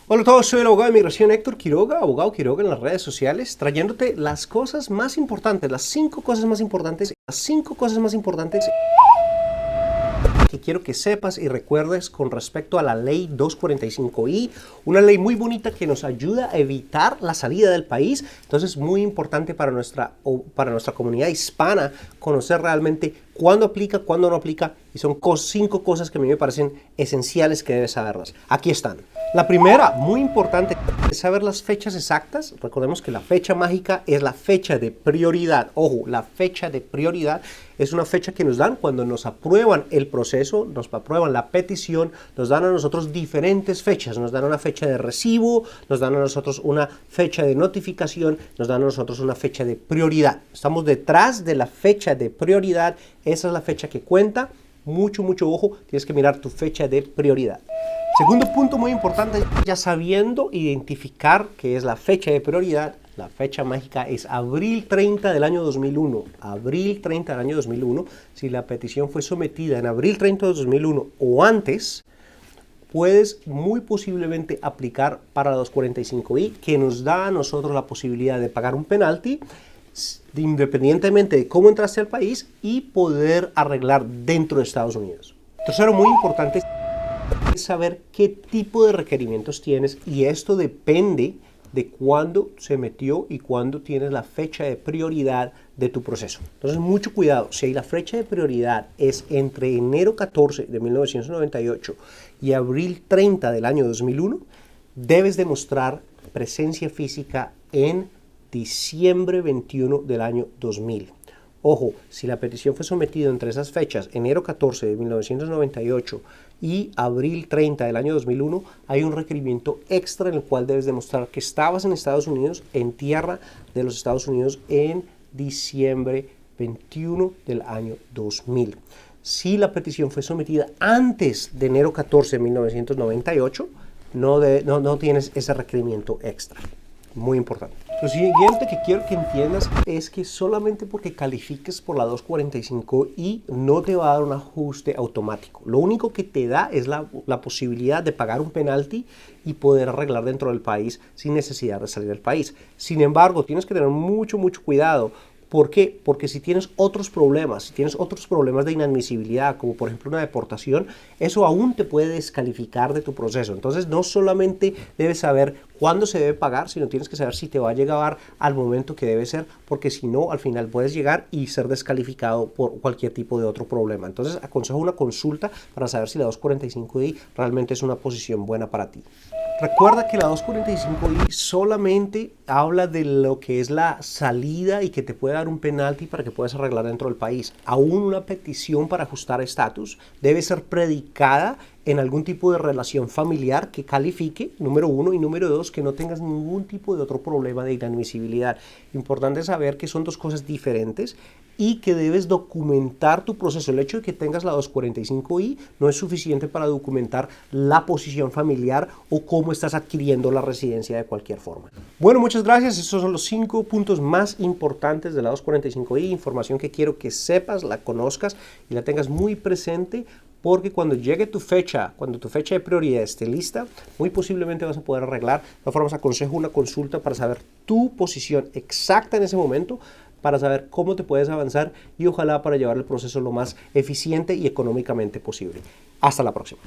Hola a todos, soy el abogado de inmigración Héctor Quiroga, abogado Quiroga en las redes sociales, trayéndote las cosas más importantes, las 5 cosas más importantes, que quiero que sepas y recuerdes con respecto a la ley 245I, una ley muy bonita que nos ayuda a evitar la salida del país. Entonces, muy importante para nuestra comunidad hispana conocer realmente cuándo aplica, cuándo no aplica, y son 5 cosas que a mí me parecen esenciales que debes saberlas. Aquí están. La primera, muy importante, es saber las fechas exactas. Recordemos que la fecha mágica es la fecha de prioridad. Ojo, la fecha de prioridad es una fecha que nos dan cuando nos aprueban el proceso, nos aprueban la petición, nos dan a nosotros diferentes fechas. Nos dan una fecha de recibo, nos dan a nosotros una fecha de notificación, nos dan a nosotros una fecha de prioridad. Estamos detrás de la fecha de prioridad. Esa es la fecha que cuenta. Mucho ojo, tienes que mirar tu fecha de prioridad. Segundo punto muy importante, ya sabiendo identificar qué es la fecha de prioridad, la fecha mágica es abril 30 del año 2001. Abril 30 del año 2001, si la petición fue sometida en abril 30 de 2001 o antes, puedes muy posiblemente aplicar para la 245I, que nos da a nosotros la posibilidad de pagar un penalti, independientemente de cómo entraste al país, y poder arreglar dentro de Estados Unidos. Tercero, muy importante, es saber qué tipo de requerimientos tienes, y esto depende de cuándo se metió y cuándo tienes la fecha de prioridad de tu proceso. Entonces, mucho cuidado. Si la fecha de prioridad es entre enero 14 de 1998 y abril 30 del año 2001, debes demostrar presencia física en diciembre 21 del año 2000. Ojo, si la petición fue sometida entre esas fechas, enero 14 de 1998 y abril 30 del año 2001, hay un requerimiento extra en el cual debes demostrar que estabas en Estados Unidos, en tierra de los Estados Unidos, en diciembre 21 del año 2000. Si la petición fue sometida antes de enero 14 de 1998, no tienes ese requerimiento extra. Muy importante. Lo siguiente que quiero que entiendas es que solamente porque califiques por la 245I no te va a dar un ajuste automático. Lo único que te da es la posibilidad de pagar un penalti y poder arreglar dentro del país sin necesidad de salir del país. Sin embargo, tienes que tener mucho cuidado. ¿Por qué? Porque si tienes otros problemas de inadmisibilidad, como por ejemplo una deportación, eso aún te puede descalificar de tu proceso. Entonces, no solamente debes saber cuándo se debe pagar, sino tienes que saber si te va a llegar al momento que debe ser, porque si no, al final puedes llegar y ser descalificado por cualquier tipo de otro problema. Entonces, aconsejo una consulta para saber si la 245I realmente es una posición buena para ti. Recuerda que la 245I solamente habla de lo que es la salida y que te puede dar un penalti para que puedas arreglar dentro del país. Aún una petición para ajustar estatus debe ser predicada en algún tipo de relación familiar que califique, número 1, y número 2, que no tengas ningún tipo de otro problema de inadmisibilidad. Importante saber que son dos cosas diferentes y que debes documentar tu proceso. El hecho de que tengas la 245I no es suficiente para documentar la posición familiar o cómo estás adquiriendo la residencia de cualquier forma. Bueno, muchas gracias. Estos son los 5 puntos más importantes de la 245I. Información que quiero que sepas, la conozcas y la tengas muy presente, porque cuando llegue tu fecha, cuando tu fecha de prioridad esté lista, muy posiblemente vas a poder arreglar. De todas formas, aconsejo una consulta para saber tu posición exacta en ese momento, para saber cómo te puedes avanzar y ojalá para llevar el proceso lo más eficiente y económicamente posible. Hasta la próxima.